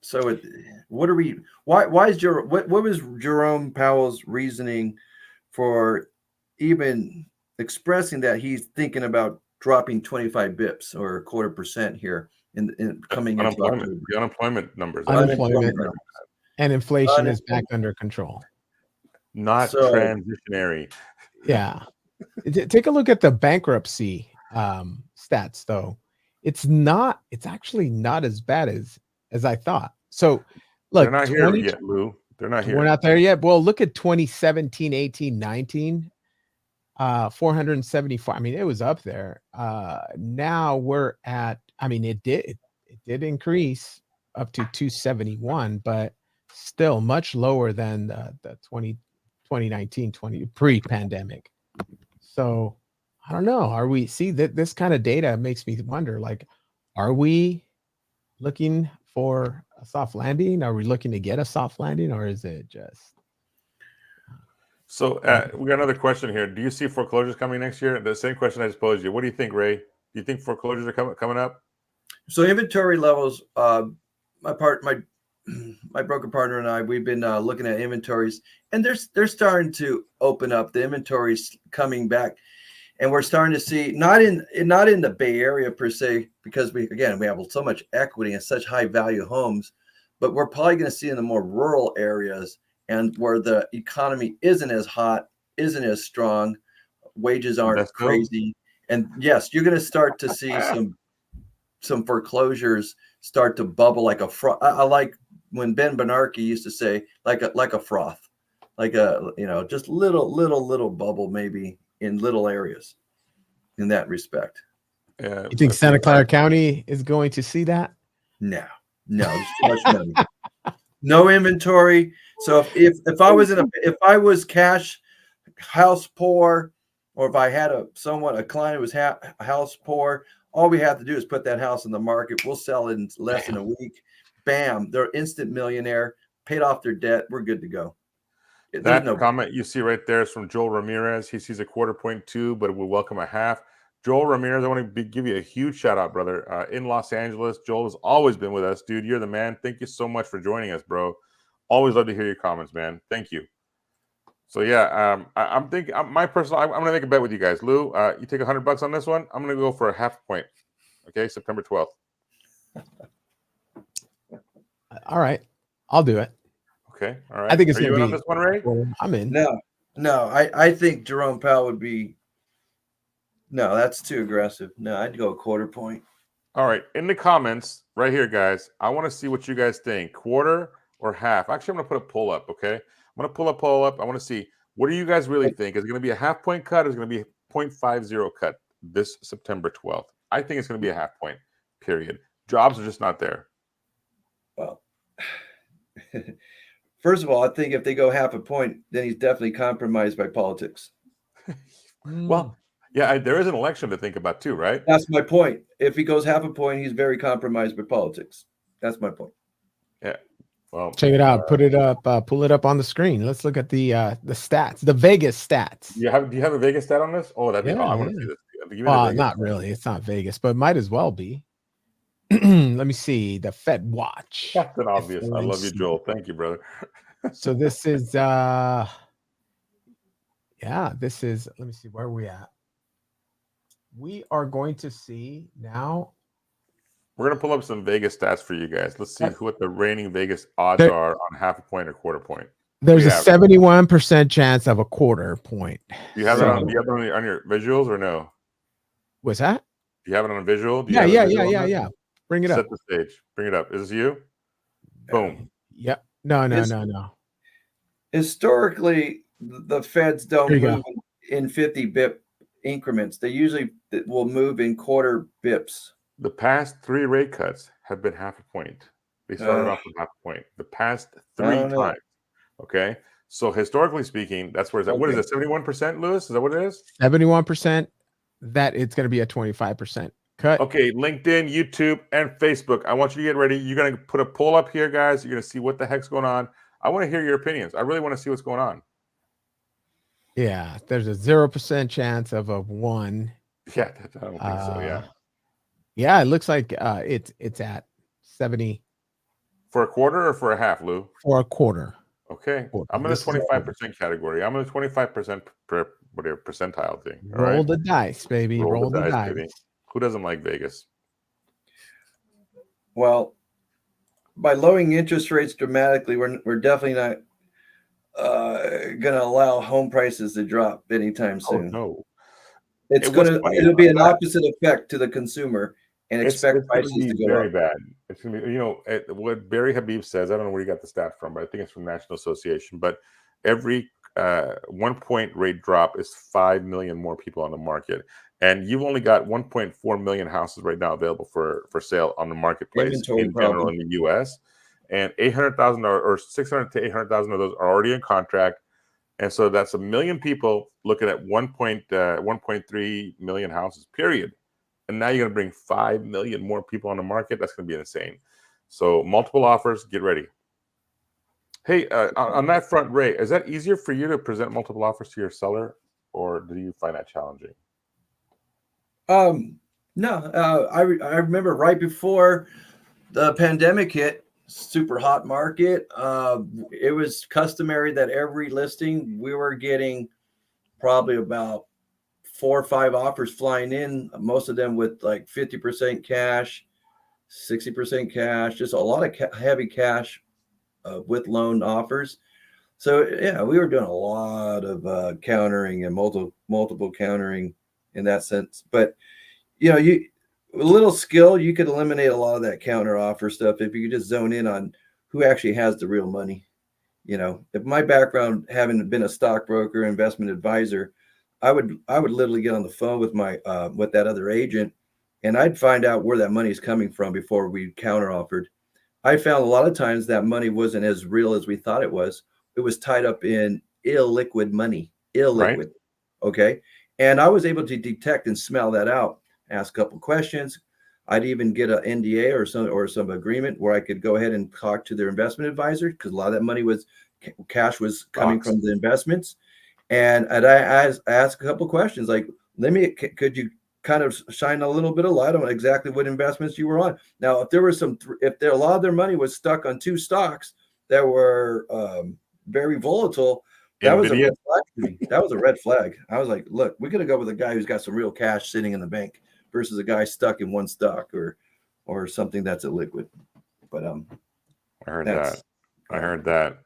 so what was Jerome Powell's reasoning for even expressing that he's thinking about dropping 25 bips or 1/4% here in coming into the unemployment numbers. And inflation is back under control. Not transitionary. Yeah. Take a look at the bankruptcy stats, though. It's actually not as bad as I thought. So look, they're not here yet, Lou. They're not here. We're not there yet. Well, look at 2017, 18, 19. 474. I mean, it was up there. Now we're at, I mean, it did increase. up to 271, but still much lower than the 2019 pre-pandemic. So I don't know. Are we see that this kind of data makes me wonder, like, are we looking for a soft landing? Are we looking to get a soft landing, or is it just? So we got another question here. Do you see foreclosures coming next year? The same question I just posed you. What do you think, Ray? Do you think foreclosures are coming up? So inventory levels, my broker partner and I, we've been looking at inventories, and they're starting to open up. The inventory's coming back, and we're starting to see not in the Bay Area per se, because we have so much equity and such high value homes, but we're probably going to see in the more rural areas and where the economy isn't as hot, isn't as strong, wages aren't crazy, and yes, you're going to start to see some foreclosures start to bubble like a froth. I like when Ben Bernanke used to say like a froth, like just little bubble maybe in little areas in that respect. Yeah, you think Santa Clara County is going to see that? No, there's too much money. No inventory. So if I was cash house poor, or if I had a client who was house poor, all we have to do is put that house in the market. We'll sell it in less than a week. Bam, they're instant millionaire, paid off their debt. We're good to go. That comment you see right there is from Joel Ramirez. He sees a 1/4 point too, but will welcome a half. Joel Ramirez, I want to give you a huge shout out, brother. In Los Angeles, Joel has always been with us, dude. You're the man. Thank you so much for joining us, bro. Always love to hear your comments, man. Thank you. So yeah, I'm thinking. I'm gonna make a bet with you guys. Lou, you take $100 on this one. I'm gonna go for a half point. Okay, September 12th. All right, I'll do it. Okay, all right. I think it's gonna be on this one, Ray. I'm in. No. I think Jerome Powell would be. No, that's too aggressive. No, I'd go a 1/4 point. All right, in the comments right here, guys. I want to see what you guys think. 1/4 or half? Actually, I'm gonna put a poll up. Okay, I'm gonna pull a poll up. I want to see what do you guys really think. Is it gonna be a half point cut? Or is it gonna be a 0.50 cut this September 12th? I think it's gonna be a half point. Period. Jobs are just not there. Well, first of all, I think if they go half a point, then he's definitely compromised by politics. Well, yeah, there is an election to think about too, right? That's my point. If he goes half a point, he's very compromised by politics. That's my point. Yeah. Well, check it out. Put it up. Pull it up on the screen. Let's look at the stats, the Vegas stats. Do you have a Vegas stat on this? Oh, that'd be. I want to see this. Not really. It's not Vegas, but it might as well be. Let me see the Fed watch. Captain Obvious. I love you, Joel. Thank you, brother. So this is this is, let me see where we at. We are going to see now. We're gonna pull up some Vegas stats for you guys. Let's see what the reigning Vegas odds are on half a point or 1/4 point. There's a 71% chance of a 1/4 point. Do you have it on? Do you have it on your visuals or no? What's that? Do you have it on a visual? Yeah. Bring it up. Set the stage. Bring it up. Is this you? Boom. Yep. No. Historically, the Feds don't move in 50 bip increments. They usually will move in 1/4 bips. The past 3 rate cuts have been half a point. They started off with half a point. The past 3 times. Okay. So historically speaking, that's where it's at. What is it? 71%, Lewis? Is that what it is? 71%. That it's going to be a 25% cut. Okay. LinkedIn, YouTube, and Facebook. I want you to get ready. You're going to put a poll up here, guys. You're going to see what the heck's going on. I want to hear your opinions. I really want to see what's going on. Yeah. There's a 0% chance of a 1. Yeah. I don't think so. Yeah. Yeah, it looks like it's at 70 for a 1/4 or for a half, Lou. For a 1/4. Okay, I'm in the 25% category. I'm in the 25% percentile thing. Roll the dice, baby. Roll the dice. Baby. Who doesn't like Vegas? Well, by lowering interest rates dramatically, we're definitely not going to allow home prices to drop anytime soon. Oh, no. It'll be an opposite effect to the consumer and expect prices to go very up. Bad. It's going to be, what Barry Habib says, I don't know where you got the stat from, but I think it's from National Association, but every 1 point rate drop is 5 million more people on the market. And you've only got 1.4 million houses right now available for sale on the marketplace Inventory in general in the U.S. And 800,000 or 600 to 800,000 of those are already in contract. And so that's 1 million people looking at 1.3 million houses, period. And now you're going to bring 5 million more people on the market. That's going to be insane. So multiple offers, get ready. Hey, on that front, Ray, is that easier for you to present multiple offers to your seller, or do you find that challenging? No, I remember right before the pandemic hit, super hot market. It was customary that every listing we were getting probably about 4 or 5 offers flying in, most of them with like 50% cash, 60% cash, just a lot of heavy cash with loan offers. So yeah, we were doing a lot of countering and multiple countering in that sense. But you know, a little skill, you could eliminate a lot of that counter offer stuff if you could just zone in on who actually has the real money. You know, if my background, having been a stockbroker, investment advisor, I would literally get on the phone with my with that other agent, and I'd find out where that money is coming from before we counter offered. I found a lot of times that money wasn't as real as we thought it was. It was tied up in illiquid money, illiquid. Right. Okay. And I was able to detect and smell that out, ask a couple questions. I'd even get an NDA or some agreement where I could go ahead and talk to their investment advisor, because a lot of that money was cash was coming from the investments. And I asked a couple questions like, could you kind of shine a little bit of light on exactly what investments you were on? Now, if there was a lot of their money was stuck on 2 stocks that were very volatile, that was a red flag to me. That was a red flag. I was like, look, we're going to go with a guy who's got some real cash sitting in the bank versus a guy stuck in 1 stock or something that's illiquid. But I heard that.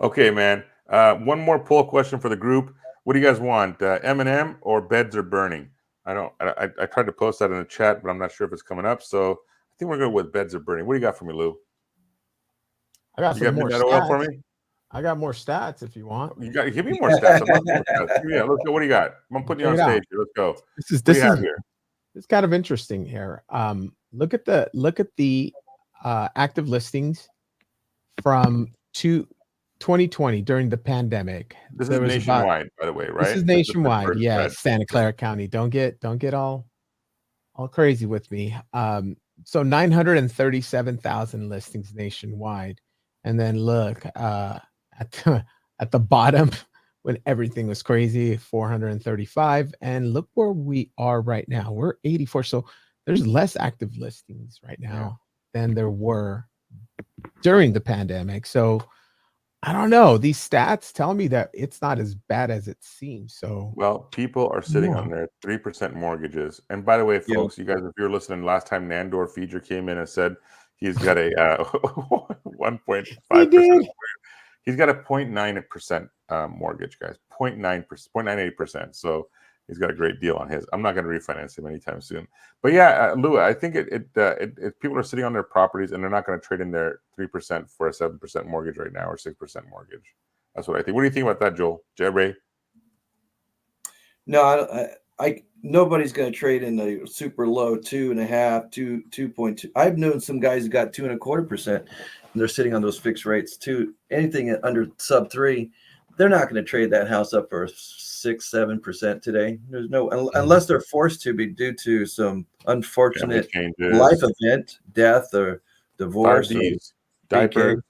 Okay, man. One more poll question for the group. What do you guys want? M&M or beds are burning? I tried to post that in the chat, but I'm not sure if it's coming up. So I think we're going with beds are burning. What do you got for me, Lou? I got some more midnight oil for me? I got more stats if you want. You got to give me more stats. Yeah, let's go. What do you got? I'm putting you on stage here. Let's go. This is here. It's kind of interesting here. Look at the active listings from 2020 during the pandemic. This is nationwide, by the way, right? This is nationwide. Yeah, Santa Clara County. Don't get all crazy with me. So 937,000 listings nationwide, and then look at the bottom when everything was crazy, 435, and look where we are right now. We're 84. So there's less active listings right now than there were during the pandemic. So I don't know. These stats tell me that it's not as bad as it seems. So, well, people are sitting on their 3% mortgages. And by the way, folks, you guys, if you're listening, last time Nandor Feeder came in and said he's got a 1.5%. He's got a 0.9% mortgage, guys. 0.98%. So he's got a great deal on his. I'm not going to refinance him anytime soon. But yeah, Lou, I think people are sitting on their properties and they're not going to trade in their 3% for a 7% mortgage right now or 6% mortgage. That's what I think. What do you think about that, Joel? Ray? No, nobody's going to trade in the super low 2.5, 2.2. I've known some guys who got 2.25%, and they're sitting on those fixed rates too. Anything under sub 3, they're not going to trade that house up for 6-7% today. There's no, unless they're forced to be due to some unfortunate life event, death or divorce, or diapers.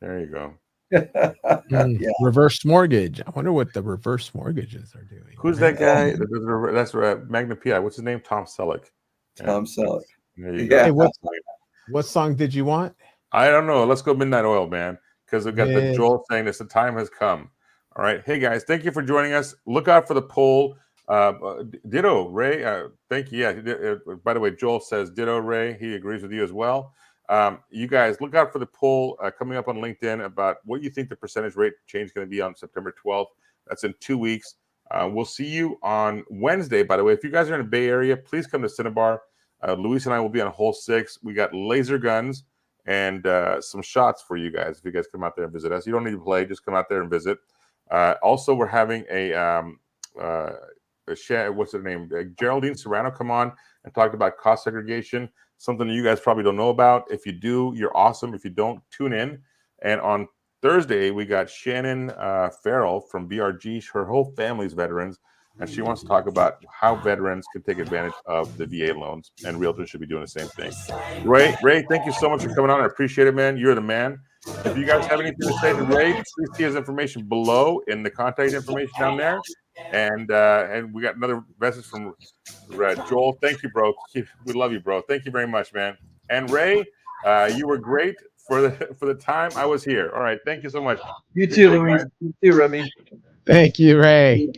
There you go. Reverse mortgage. I wonder what the reverse mortgages are doing. Who's that guy? That's Magna PI. What's his name? Tom Selleck. Tom Selleck. There you go. Hey, what song did you want? I don't know. Let's go Midnight Oil, man, because we've got the Joel saying this. The time has come. All right. Hey, guys, thank you for joining us. Look out for the poll. Ditto, Ray. Thank you. Yeah. By the way, Joel says ditto, Ray. He agrees with you as well. You guys, look out for the poll coming up on LinkedIn about what you think the percentage rate change is going to be on September 12th. That's in 2 weeks. We'll see you on Wednesday. By the way, if you guys are in the Bay Area, please come to Cinnabar. Luis and I will be on hole 6. We got laser guns and some shots for you guys if you guys come out there and visit us. You don't need to play. Just come out there and visit. Also, we're having what's her name? Geraldine Serrano come on and talk about cost segregation, something that you guys probably don't know about. If you do, you're awesome. If you don't, tune in. And on Thursday, we got Shannon Farrell from BRG. Her whole family's veterans, and she wants to talk about how veterans can take advantage of the VA loans, and realtors should be doing the same thing. Ray, thank you so much for coming on. I appreciate it, man. You're the man. If you guys have anything to say to Ray, please see his information below in the contact information down there. And we got another message from Joel. Thank you, bro. We love you, bro. Thank you very much, man. And Ray, you were great for the time I was here. All right, thank you so much. You too, Luis. You too, Remy. Thank you, Ray.